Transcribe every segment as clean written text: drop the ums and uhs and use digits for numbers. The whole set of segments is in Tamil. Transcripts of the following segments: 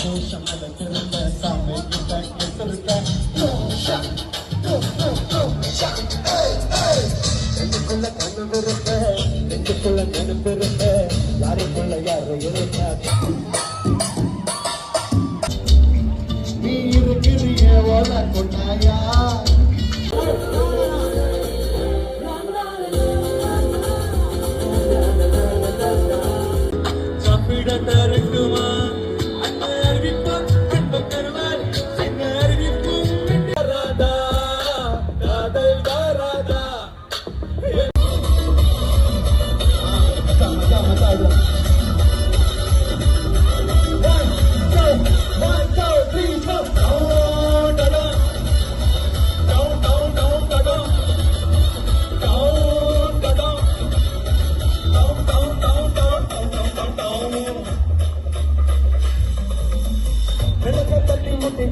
சந்தோஷம் நடக்கிறத சாமி கிட்ட கேட்டிருக்கேன். ரெண்டுக்குள்ள கனவு இருக்க, ரெண்டுக்குள்ள நெருப்பு இருக்க, யாருக்குள்ள யாரு இருக்க. நீ இருக்கிறீங்க ஓல கொண்டாயா சாப்பிட தருக்குமா அந்த அறிவிப்பு அன்பு தருவார் என்ன அறிவிப்பு ராதா காதல் ராதா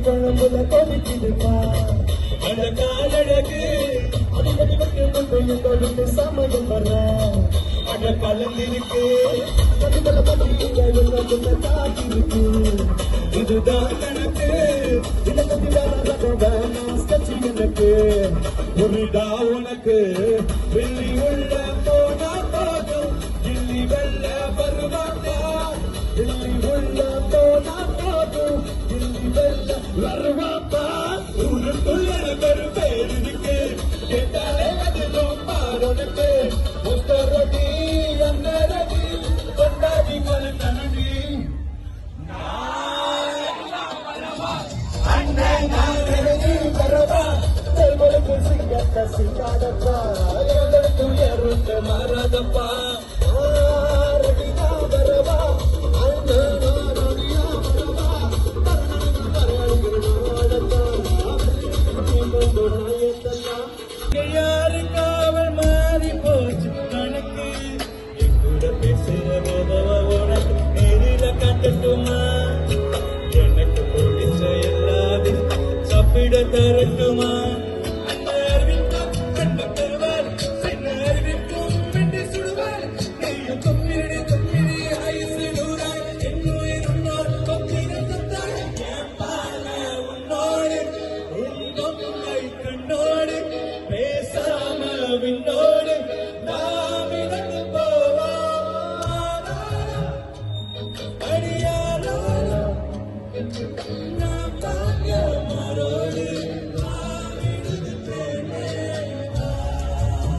குழம்புல கொதிச்சிருப்பா காலழகு அது சமயம் வர அட கலந்திருக்கு காத்திருக்கு இதுதான் கணக்கு எனக்கு புரிதா உனக்கு வெள்ளி உள்ள போனா போதும் கிள்ளி வெள்ள வருவாங்க வெள்ளி உள்ள போனா போதும் கிள்ளி வெள்ள வருவாப்பா உனக்குள்ள ஒரு பேர் இருக்கு கேட்டாலே அது ரொம்ப உனக்கு முத்தரடி அன்னரடி கொண்டாடி கொண்டாடி அண்ணன் நாரடி வரவா தெருவுக்கு சிங்கத்த சிங்காடப்பா எங்களுக்கு உயர்வுக்கு மாறாதப்பா யாருக்காவல் மாறி போச்சு கணக்கு கூட பேசுற உனக்கு நேரில கட்டட்டுமா எனக்கு பிடிச்ச எல்லாத்தையும் சாப்பிட தரட்டுமா அந்த அறிவிக்கும் அன்பு தருவார் என்ன அறிவிக்கும் வென்று சுடுவார் நீயும் தொப்பிடி தொப்பிடி ஐசு நூறாய் என்னுயிர் உன்னோடு தொப்பிட தந்தாய் என் பால உன்னோடு உன்னை கண்ணோடு பேசாம விண்ணோடு நாம் இழந்து போவோம் அடியாரோ நாம் தாங்க மரோ